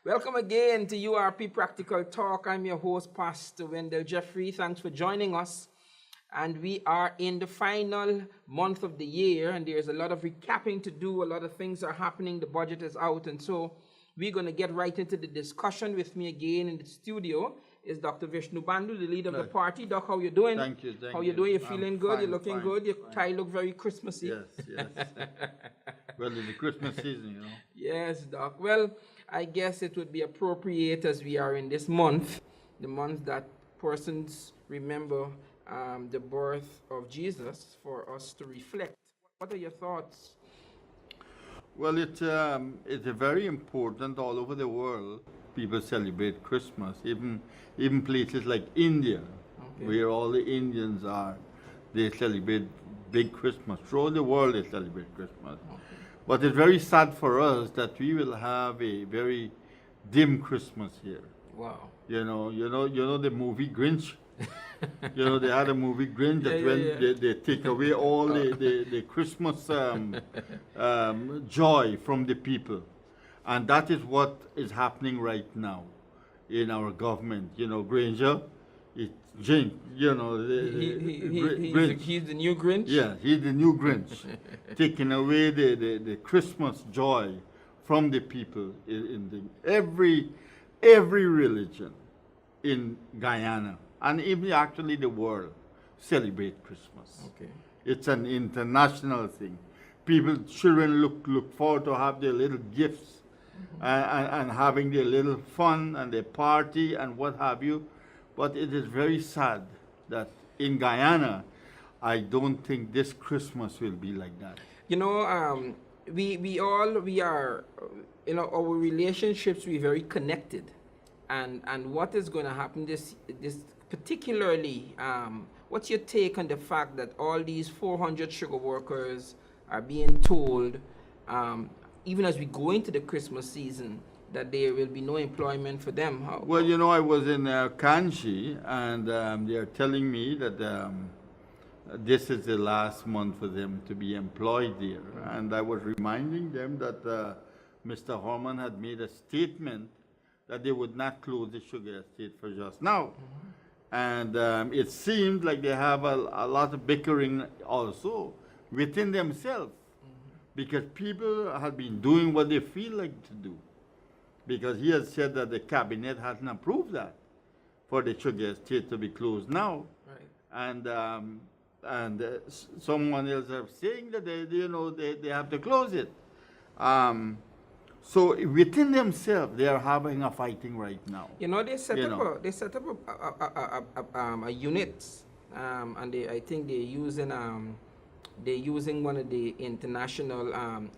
Welcome again to URP Practical Talk. I'm your host, Pastor Wendell Jeffrey. Thanks for joining us. And we are in the final month of the year, and there's a lot of recapping to do. A lot of things are happening. The budget is out, and so we're going to get right into the discussion. With me again in the studio is Dr. Vishnu Bandu, the leader of the party. Doc, how you doing? Thank you. How you doing? You feeling good? You're looking good? Your tie look very Christmassy. Yes. Well, it's the Christmas season, you know. Yes, Doc. Well, I guess it would be appropriate as we are in this month, the month that persons remember the birth of Jesus, for us to reflect. What are your thoughts? Well, it's very important all over the world. People celebrate Christmas, even places like India, where all the Indians are. They celebrate big Christmas. Throughout the world, they celebrate Christmas. But it's very sad for us that we will have a very dim Christmas here. Wow. You know the movie Grinch. They had a movie Grinch that they take away all the Christmas joy from the people. And that is what is happening right now in our government. Granger, it's Jink, he's the new Grinch? Yeah, he's the new Grinch, taking away the Christmas joy from the people in every religion in Guyana, and even actually the world celebrate Christmas. Okay. It's an international thing. Children look forward to have their little gifts and having their little fun and their party and what have you. But it is very sad that in Guyana, I don't think this Christmas will be like that. We are, our relationships, we're very connected. And what is going to happen this particularly, what's your take on the fact that all these 400 sugar workers are being told, even as we go into the Christmas season, that there will be no employment for them? Well, I was in Kanchi, and they are telling me that this is the last month for them to be employed there. And I was reminding them that Mr. Horman had made a statement that they would not close the sugar estate for just now. And it seemed like they have a lot of bickering also within themselves, because people have been doing what they feel like to do. Because he has said that the cabinet hasn't approved that for the sugar estate to be closed now. Right. And someone else is saying that they have to close it. So within themselves, they are having a fighting right now. They set up a unit, and I think they're using one of the international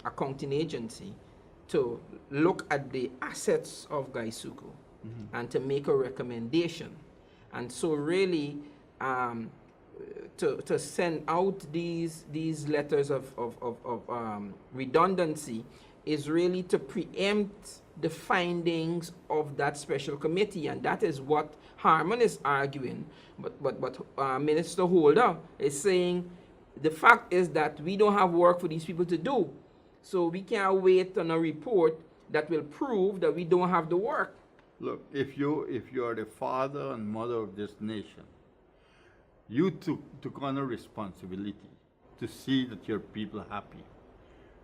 accounting agency to look at the assets of Gaisuku and to make a recommendation. And so really to send out these letters of redundancy is really to preempt the findings of that special committee, and that is what Harman is arguing. But Minister Holder is saying the fact is that we don't have work for these people to do. So we can't wait on a report that will prove that we don't have the work. Look, if you are the father and mother of this nation, you took on a responsibility to see that your people are happy,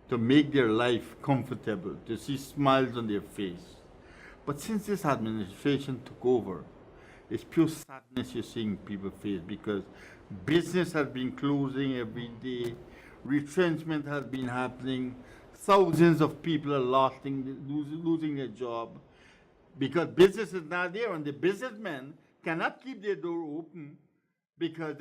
to make their life comfortable, to see smiles on their face. But since this administration took over, it's pure sadness you're seeing people face, because business has been closing every day, retrenchment has been happening, thousands of people are losing their job because business is not there, and the businessmen cannot keep their door open because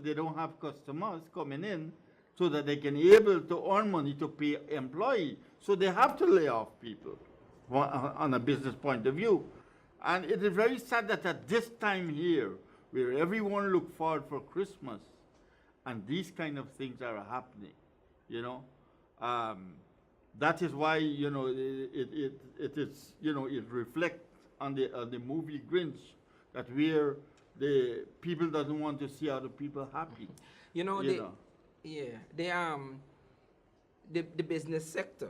they don't have customers coming in so that they can be able to earn money to pay employees. So they have to lay off people on a business point of view. And it is very sad that at this time here, where everyone look forward for Christmas, and these kind of things are happening, that is why it is it reflects on the movie Grinch, that where the people doesn't want to see other people happy. The business sector,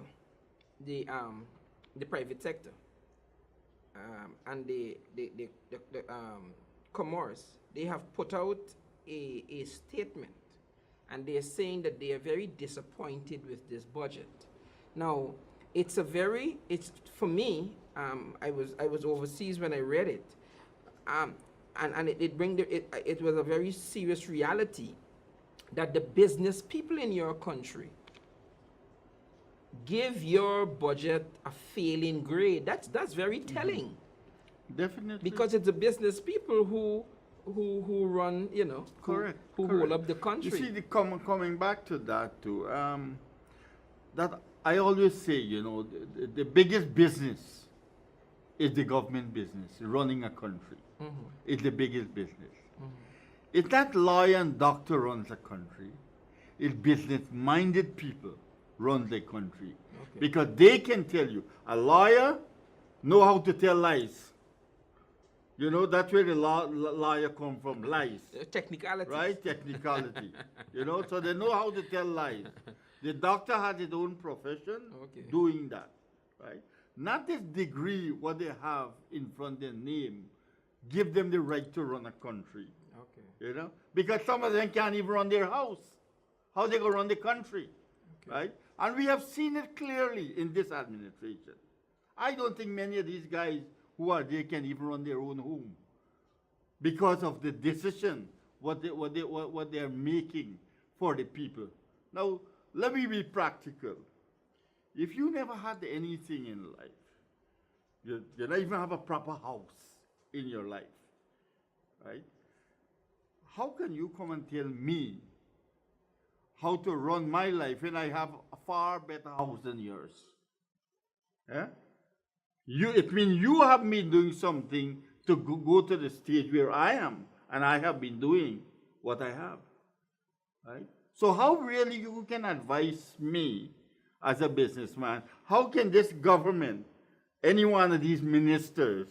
the the private sector, and the commerce, they have put out a statement, and they are saying that they are very disappointed with this budget. Now, it's for me. I was overseas when I read it, and it was a very serious reality that the business people in your country give your budget a failing grade. That's very telling. Definitely. Because it's the business people who run, Correct. who correct. hold up the country. You see, coming back to that too, that I always say, the biggest business is the government business, running a country. It's the biggest business. If that lawyer and doctor runs a country, it's business-minded people run the country. Okay. Because they can tell you, a lawyer know how to tell lies. That's where the lawyer come from, lies. Technicality. Right? Technicality. So they know how to tell lies. The doctor has his own profession doing that. Right? Not this degree, what they have in front of their name, give them the right to run a country. Okay. Because some of them can't even run their house. How they going to run the country? Okay. Right? And we have seen it clearly in this administration. I don't think many of these guys who are there can even run their own home because of the decision what they are making for the people. Now, let me be practical. If you never had anything in life, you don't even have a proper house in your life, right? How can you come and tell me how to run my life when I have a far better house than yours? Yeah? It means you have been doing something to go to the stage where I am, and I have been doing what I have, right? So how really you can advise me as a businessman? How can this government, any one of these ministers,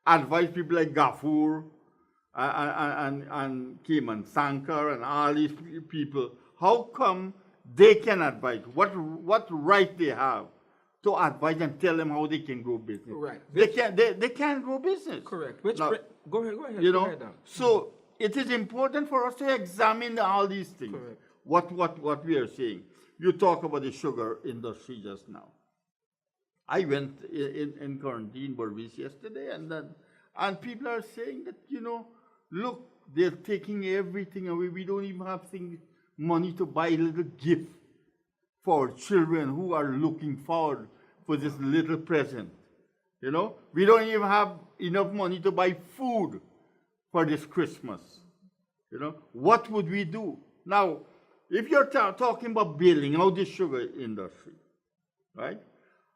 advise people like Gafoor and Keeman Sankar and all these people? How come they can advise? What right they have to advise and tell them how they can grow business? Right. They can't grow business. Correct. Now, Go ahead. Go ahead, so it is important for us to examine all these things. Correct. What we are saying. You talk about the sugar industry just now. I went in quarantine Burmese yesterday, and people are saying that, look, they're taking everything away. We don't even have money to buy a little gift for children who are looking forward for this little present. We don't even have enough money to buy food for this Christmas. What would we do? Now, if you're talking about bailing out the sugar industry, right?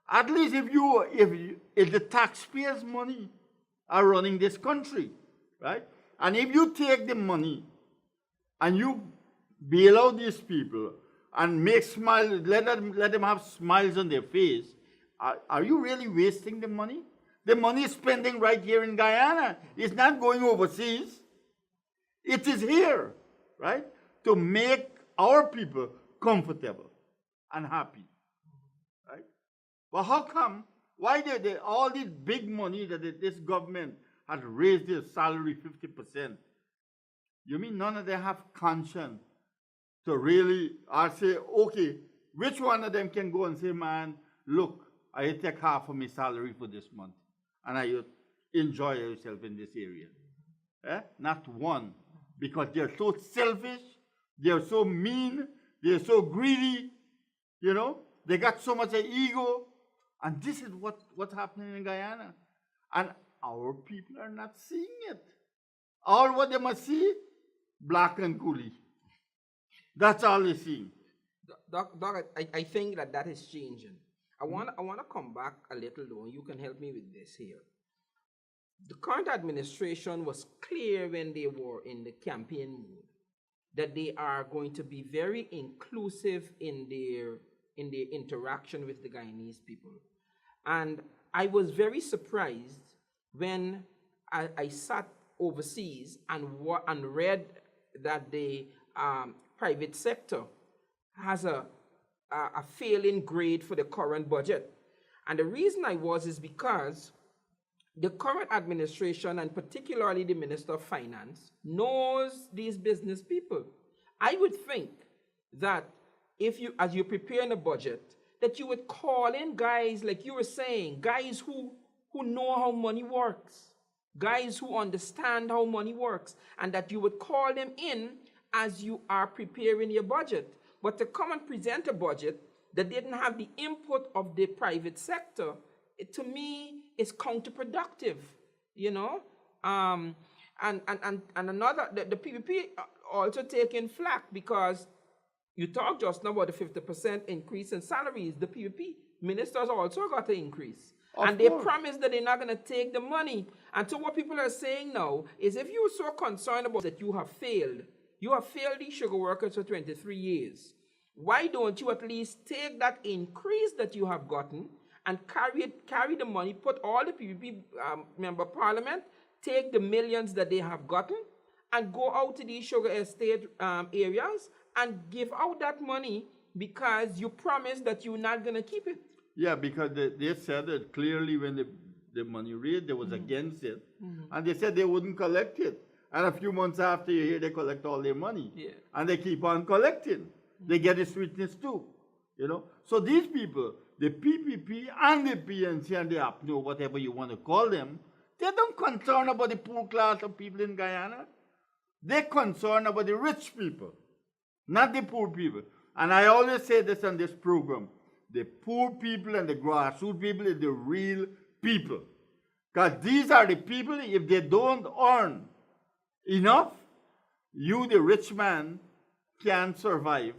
At least if the taxpayers' money are running this country, right? And if you take the money and you bail out these people and make let them have smiles on their face, are you really wasting the money? The money is spending right here in Guyana. It's not going overseas. It is here, right? To make our people comfortable and happy, right? But how come? Why did all this big money that this government has raised their salary 50%? You mean none of them have conscience to really say, okay, which one of them can go and say, man, look, I take half of my salary for this month, and I enjoy yourself in this area? Not one, because they're so selfish, they're so mean, they're so greedy, they got so much ego, and this is what's happening in Guyana. And our people are not seeing it. All what they must see, black and coolie. That's all they see. Doc, I think that is changing. I want to come back a little though, and you can help me with this here. The current administration was clear when they were in the campaign mode that they are going to be very inclusive in their interaction with the Guyanese people. And I was very surprised when I sat overseas and read that the private sector has a failing grade for the current budget. And the reason I was is because the current administration, and particularly the Minister of Finance, knows these business people. I would think that if you, as you're preparing a budget, that you would call in guys, like you were saying, guys who know how money works, guys who understand how money works, and that you would call them in as you are preparing your budget. But to come and present a budget that didn't have the input of the private sector, to me, is counterproductive, you know. And another, the PPP also taking flack because you talked just now about the 50% increase in salaries. The PPP ministers also got an increase. And they promised that they're not going to take the money. And so what people are saying now is, if you're so concerned about that you have failed these sugar workers for 23 years, why don't you at least take that increase that you have gotten and carry the money, put all the PPP member parliament, take the millions that they have gotten and go out to these sugar estate areas and give out that money, because you promised that you're not going to keep it. Yeah, because they said that clearly when the money raised, they was against it. And they said they wouldn't collect it. And a few months after, you hear they collect all their money. Yeah. And they keep on collecting. They get the sweetness too, you know. So these people, the PPP and the PNC and the APNO, whatever you want to call them, they don't concern about the poor class of people in Guyana. They're concerned about the rich people, not the poor people. And I always say this on this program: the poor people and the grassroots people are the real people. Because these are the people, if they don't earn enough, you, the rich man, can't survive,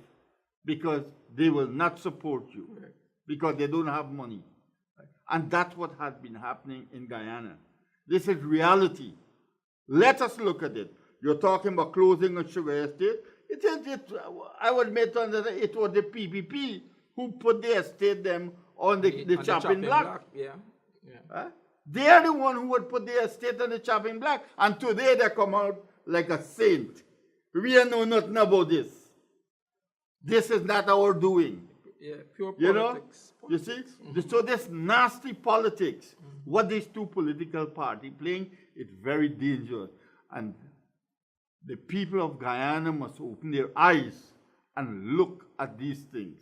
because they will not support you, because they don't have money. And that's what has been happening in Guyana. This is reality. Let us look at it. You're talking about closing a sugar estate. I would admit that it was the PPP who put the estate them on the chopping block. Yeah. They are the one who would put the estate on the chopping block. And today they come out like a saint. We know nothing about this. This is not our doing. Yeah, pure You politics. know? You see? So this nasty politics, what these two political parties playing, it's very dangerous. And the people of Guyana must open their eyes and look at these things.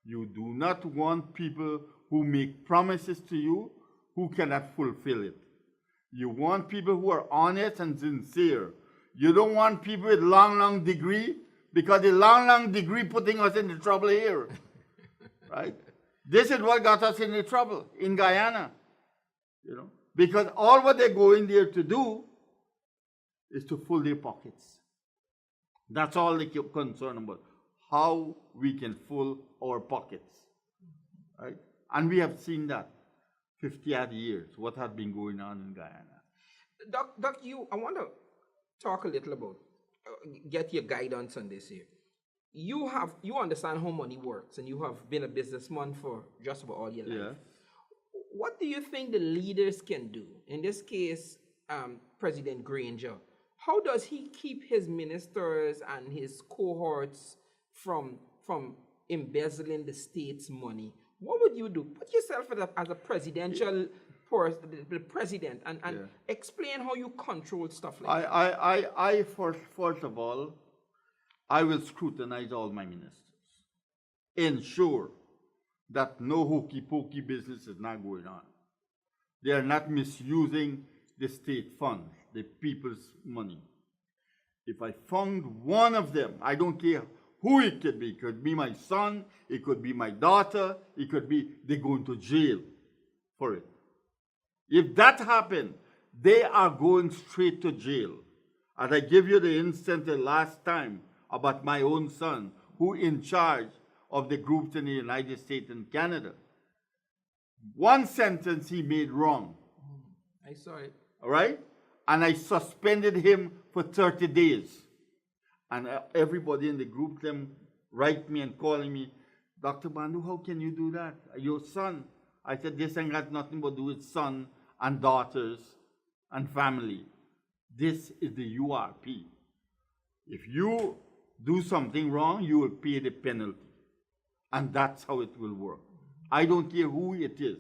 You do not want people who make promises to you who cannot fulfill it. You want people who are honest and sincere. You don't want people with long degree, because the long degree putting us in the trouble here. Right? This is what got us in the trouble in Guyana. You know, because all what they're going there to do is to fill their pockets. That's all they keep concerned about. How we can fill our pockets. Right? And we have seen that 50-odd years, what has been going on in Guyana. Doc, I want to talk a little about, get your guidance on this here. You understand how money works, and you have been a businessman for just about all your life. Yeah. What do you think the leaders can do? In this case, President Granger, how does he keep his ministers and his cohorts from embezzling the state's money? What would you do? Put yourself as a presidential the president, and explain how you control stuff like that. I first of all, I will scrutinize all my ministers. Ensure that no hokey-pokey business is not going on. They are not misusing the state funds, the people's money. If I found one of them, I don't care who it could be my son, it could be my daughter, it could be, they're going to jail for it. If that happened, they are going straight to jail. As I give you the instance the last time about my own son, who in charge of the groups in the United States and Canada. One sentence he made wrong. I saw it. All right? And I suspended him for 30 days. And everybody in the group, them write me and calling me, Dr. Bandu, how can you do that? Your son. I said, this ain't got nothing to do with son and daughters and family. This is the URP. If you do something wrong, you will pay the penalty. And that's how it will work. I don't care who it is.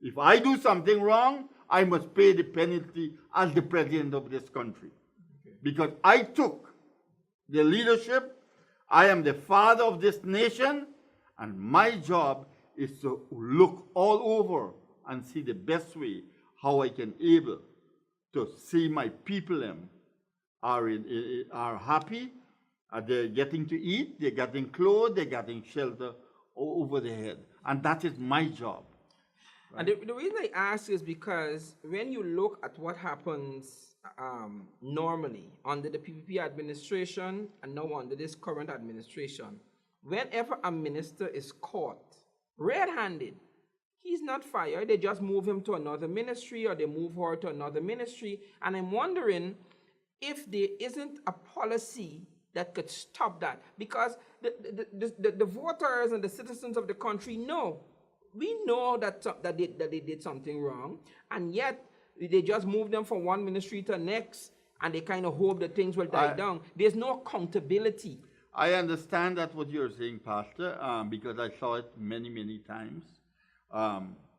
If I do something wrong, I must pay the penalty as the president of this country. Okay. Because I took the leadership, I am the father of this nation, and my job is to look all over and see the best way how I can able to see my people are happy, they're getting to eat, they're getting clothes, they're getting shelter over their head. And that is my job. Right? And the reason I ask is because when you look at what happens normally under the PPP administration and now under this current administration, whenever a minister is caught red-handed, he's not fired. They just move him to another ministry or they move her to another ministry. And I'm wondering if there isn't a policy that could stop that. Because the voters and the citizens of the country know. We know that they did something wrong. And yet, they just move them from one ministry to the next. And they kind of hope that things will die down. There's no accountability. I understand that what you're saying, Pastor, because I saw it many, many times.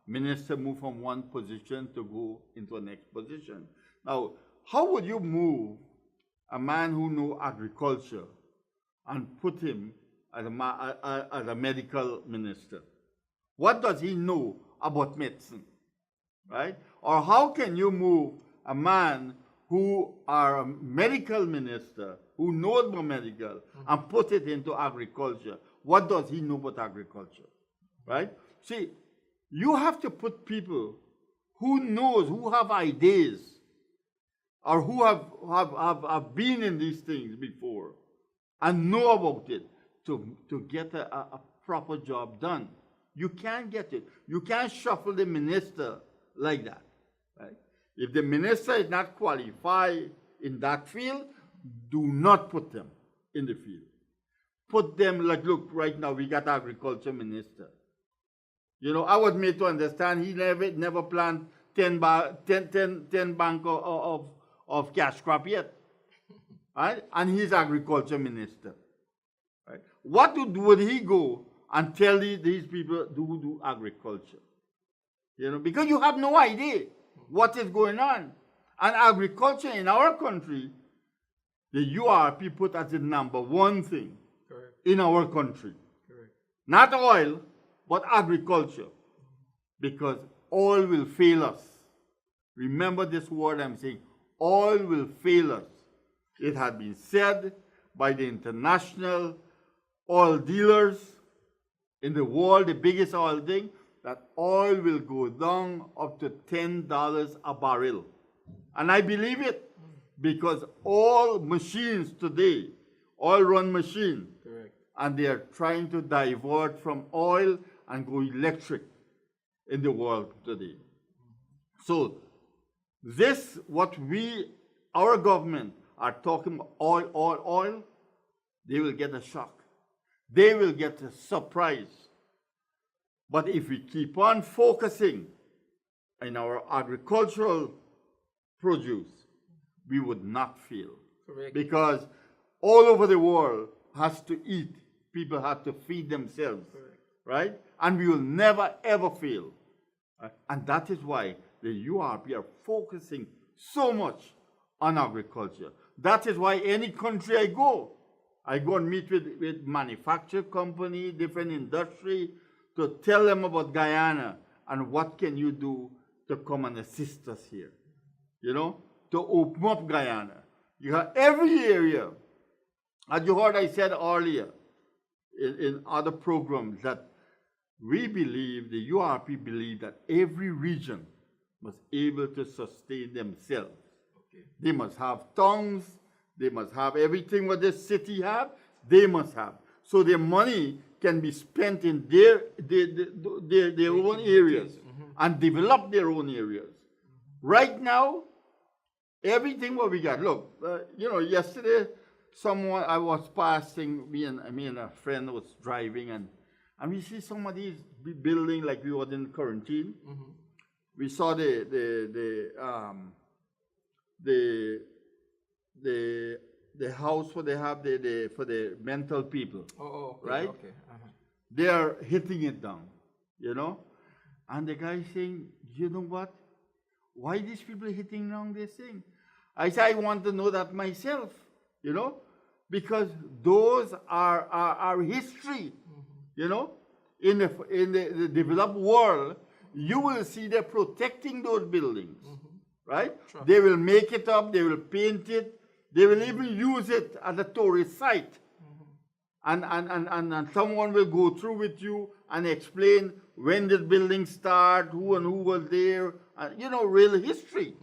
Minister move from one position to go into a next position. Now, how would you move a man who knows agriculture and put him as a medical minister? What does he know about medicine, right? Or how can you move a man who are a medical minister, who knows about medical, and put it into agriculture? What does he know about agriculture, right? See, you have to put people who knows, who have ideas, or who have been in these things before and know about it to get a proper job done. You can't get it. You can't shuffle the minister like that, right? If the minister is not qualified in that field, do not put them in the field. Put them like, look, right now we got agriculture minister. You know, I was made to understand he never planned 10 bank of cash crop yet, right? And he's agriculture minister, right? What would he go and tell these people do agriculture? You know, because you have no idea what is going on. And agriculture in our country, the URP put as the number one thing. Correct. In our country. Correct. Not oil, but agriculture. Because oil will fail us. Remember this word I'm saying, oil will fail us. It had been said by the international oil dealers in the world, the biggest oil thing, that oil will go down up to $10 a barrel. And I believe it, because all machines today, oil-run machine, correct, and they are trying to divert from oil and go electric in the world today. So this, our government are talking about oil, they will get a shock. They will get a surprise. But if we keep on focusing in our agricultural produce, we would not fail. Correct. Because all over the world has to eat. People have to feed themselves. Correct. Right? And we will never ever fail. And that is why the URP are focusing so much on agriculture. That is why any country I go and meet with manufacturing company, different industry, to tell them about Guyana and what can you do to come and assist us here. You know, to open up Guyana. You have every area. As you heard I said earlier in other programs, that we believe, the URP believe, that every region must be able to sustain themselves. Okay. They must have towns, they must have everything what the city have, they must have. So their money can be spent in their own areas, and develop their own areas. Right now, everything what we got, look, yesterday, I was passing, me and a friend was driving, and we see somebody building like we were in quarantine. Mm-hmm. We saw the house where they have for the mental people. Oh, okay, right? Okay. Uh-huh. They are hitting it down, you know, And the guy saying, you know what? Why these people hitting wrong this thing? I say, I want to know that myself, you know, because those are history, you know. In the developed world, you will see they're protecting those buildings, right? Sure. They will make it up, they will paint it, they will even use it as a tourist site. And someone will go through with you and explain when did building start, who and who was there, you know, real history.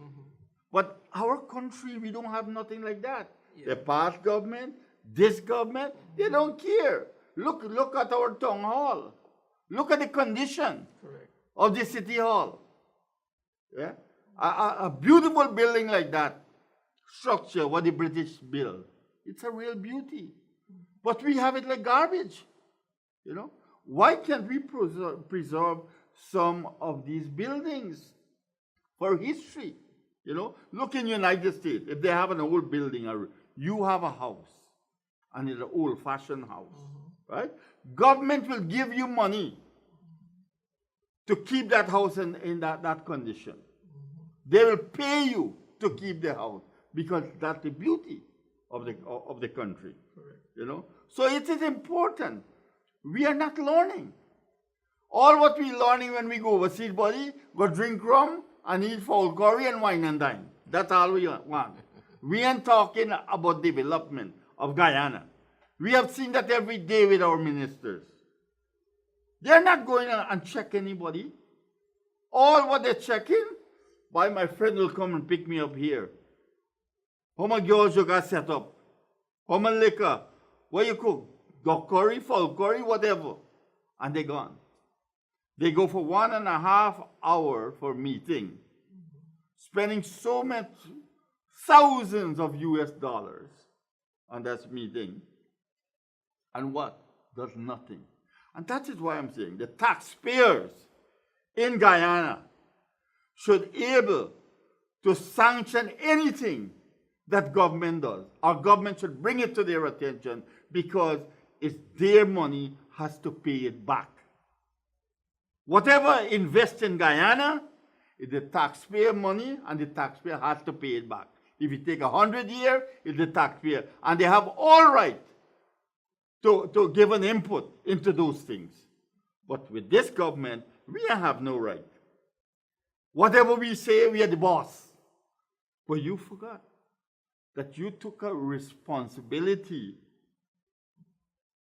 But our country, we don't have nothing like that. Yeah. The past government, this government, they don't care. Look at our town hall. Look at the condition Correct. of the city hall. Yeah? A beautiful building like that, structure, what the British built, it's a real beauty. But we have it like garbage, you know. Why can't we preserve some of these buildings for history? You know, look in the United States, if they have an old building, or you have a house, and it's an old-fashioned house, right? Government will give you money to keep that house in that condition. They will pay you to keep the house because that's the beauty of the country. Correct. You know, so it is important. We are not learning. All what we learning when we go overseas, buddy, go drink rum and eat fowl curry and wine and dine. That's all we want. We ain't talking about development of Guyana. We have seen that every day with our ministers. They're not going and check anybody. All what they're checking, why my friend will come and pick me up here. How much girls you got set up? How much liquor? What you cook? Duck curry, fowl curry, whatever. And they're gone. They go for 1.5 hours for meeting, spending so much, thousands of US dollars on that meeting. And what? Does nothing. And that is why I'm saying the taxpayers in Guyana should be able to sanction anything that government does. Our government should bring it to their attention because it's their money, has to pay it back. Whatever invest in Guyana is the taxpayer money, and the taxpayer has to pay it back. If you take 100 years, it's the taxpayer. And they have all right to give an input into those things. But with this government, we have no right. Whatever we say, we are the boss. But you forgot that you took a responsibility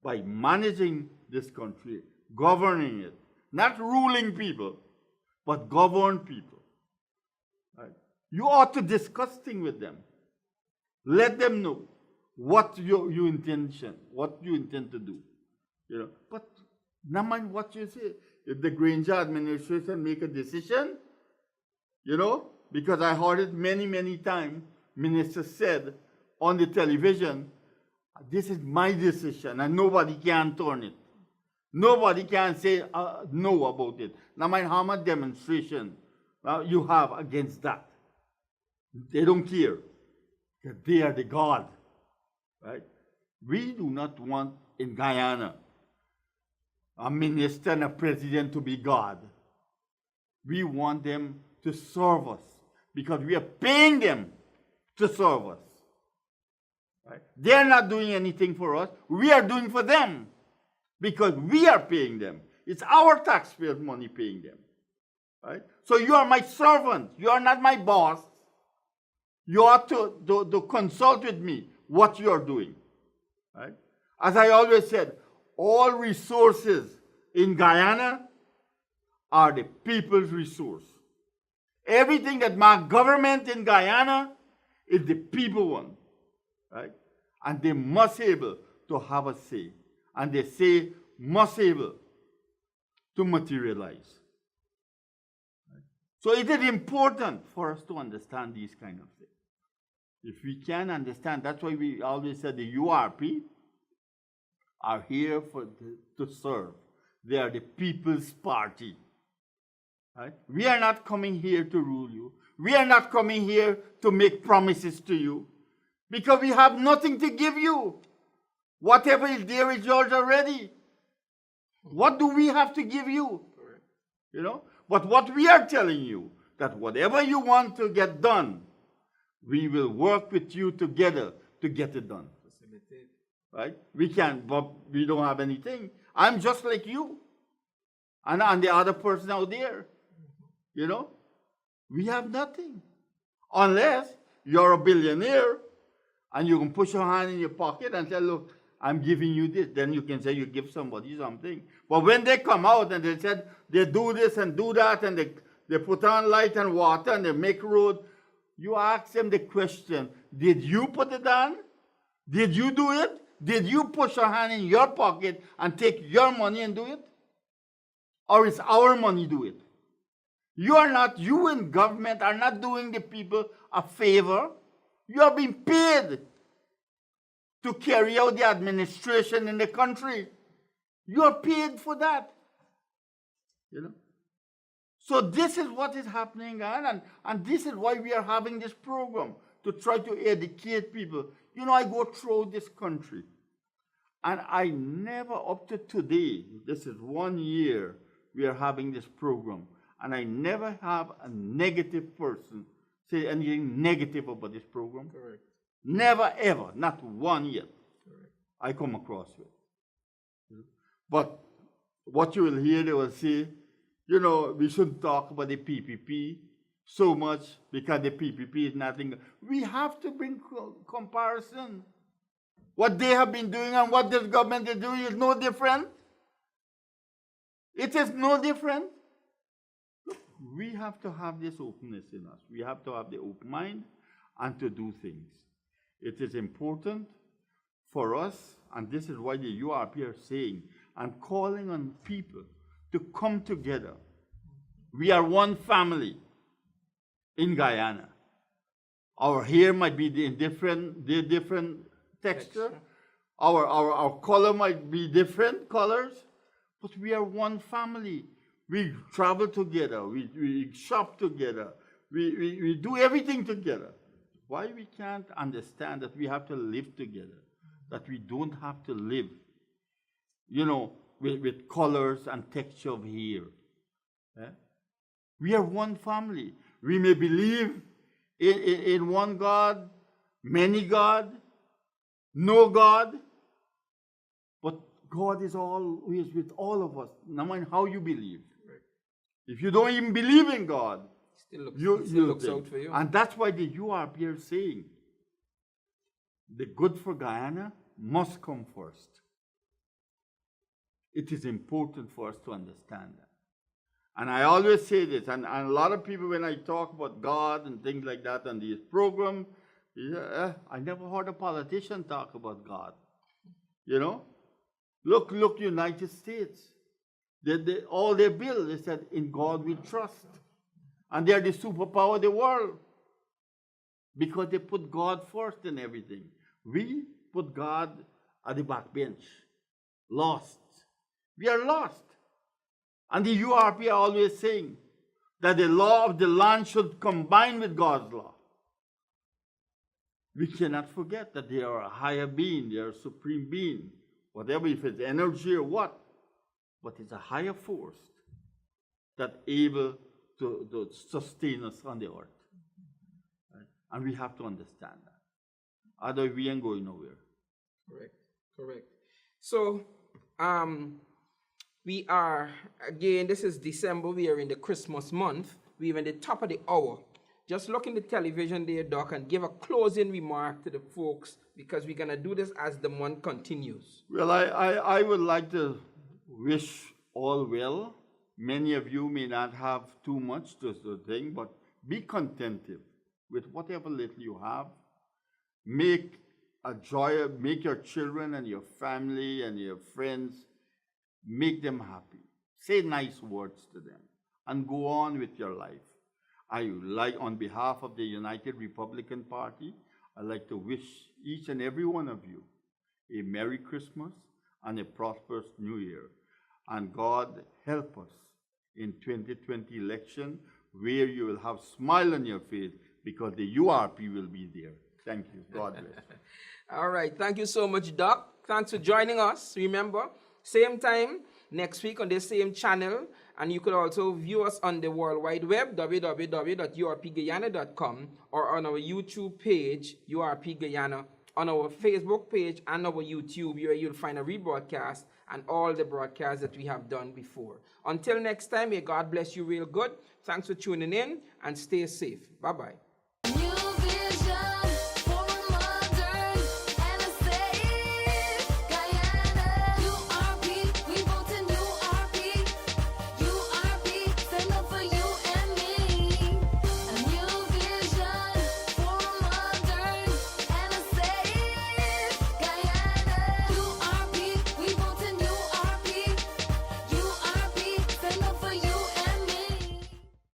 by managing this country, governing it, not ruling people, but govern people. Right? You ought to discuss things with them. Let them know what you intend to do. You know, but not mind what you say. If the Granger administration make a decision, you know, because I heard it many, many times, ministers said on the television, this is my decision and nobody can turn it. Nobody can say no about it. No matter how much demonstration you have against that. They don't care. They are the God. Right? We do not want in Guyana a minister and a president to be God. We want them to serve us because we are paying them to serve us. Right? They're not doing anything for us. We are doing for them because we are paying them. It's our taxpayers' money paying them. Right? So you are my servant. You are not my boss. You ought to consult with me what you are doing. Right? As I always said, all resources in Guyana are the people's resource. Everything that my government in Guyana is the people one. Right? And they must be able to have a say. And they say must be able to materialize. Right? So it is important for us to understand these kind of things. If we can understand, that's why we always said the URP are here to serve. They are the people's party. Right? We are not coming here to rule you. We are not coming here to make promises to you because we have nothing to give you. Whatever is there is yours already. What do we have to give you? You know, But what we are telling you, that whatever you want to get done, we will work with you together to get it done. Right? We can't, but we don't have anything. I'm just like you. And the other person out there. You know? We have nothing. Unless you're a billionaire and you can push your hand in your pocket and say, look, I'm giving you this. Then you can say you give somebody something. But when they come out and they said they do this and do that and they put on light and water and they make road, you ask them the question, did you put it on? Did you do it? Did you push your hand in your pocket and take your money and do it? Or is our money do it? You in government are not doing the people a favor. You are being paid to carry out the administration in the country. You are paid for that. You know? So this is what is happening, and this is why we are having this program, to try to educate people. You know, I go through this country, and I never, up to today, this is 1 year we are having this program, and I never have a negative person say anything negative about this program. Correct. Never, ever, not one yet. Correct. I come across it. But what you will hear, they will say, you know, we shouldn't talk about the PPP so much because the PPP is nothing. We have to bring comparison. What they have been doing and what this government is doing is no different. It is no different. Look, we have to have this openness in us. We have to have the open mind and to do things. It is important for us, and this is why the URP are saying and calling on people to come together. We are one family in Guyana. Our hair might be different texture. Our color might be different colors, but we are one family. We travel together. We shop together. We do everything together. Why we can't understand that we have to live together, that we don't have to live, you know, with colors and texture of hair. Eh? We are one family. We may believe in one God, many God, no God, but God is always with all of us, no matter how you believe. Right. If you don't even believe in God, still looks out for you. And that's why the URP are saying the good for Guyana must come first. It is important for us to understand that. And I always say this, and a lot of people, when I talk about God and things like that on these programs, I never heard a politician talk about God. You know? Look, United States. All their bill, they said, in God we trust. And they are the superpower of the world. Because they put God first in everything. We put God at the back bench. Lost. We are lost. And the URP are always saying that the law of the land should combine with God's law. We cannot forget that they are a higher being, they are a supreme being. Whatever, if it's energy or what, but it's a higher force that able to sustain us on the earth. Right? And we have to understand that. Otherwise, we ain't going nowhere. Correct. So, we are, again, this is December, we are in the Christmas month. We're in the top of the hour. Just look in the television there, Doc, and give a closing remark to the folks, because we're going to do this as the month continues. Well, I would like to wish all well. Many of you may not have too much to think, but be contented with whatever little you have. Make a joy, make your children and your family and your friends, make them happy. Say nice words to them and go on with your life. I would like, on behalf of the United Republican Party, I'd like to wish each and every one of you a Merry Christmas and a prosperous New Year. And God help us in 2020 election, where you will have smile on your face because the URP will be there. Thank you. God bless. All right. Thank you so much, Doc. Thanks for joining us. Remember, same time next week on this same channel. And you could also view us on the World Wide Web, www.urpguyana.com, or on our YouTube page, URP Guyana, on our Facebook page and our YouTube, where you'll find a rebroadcast and all the broadcasts that we have done before. Until next time, may God bless you real good. Thanks for tuning in and stay safe. Bye-bye.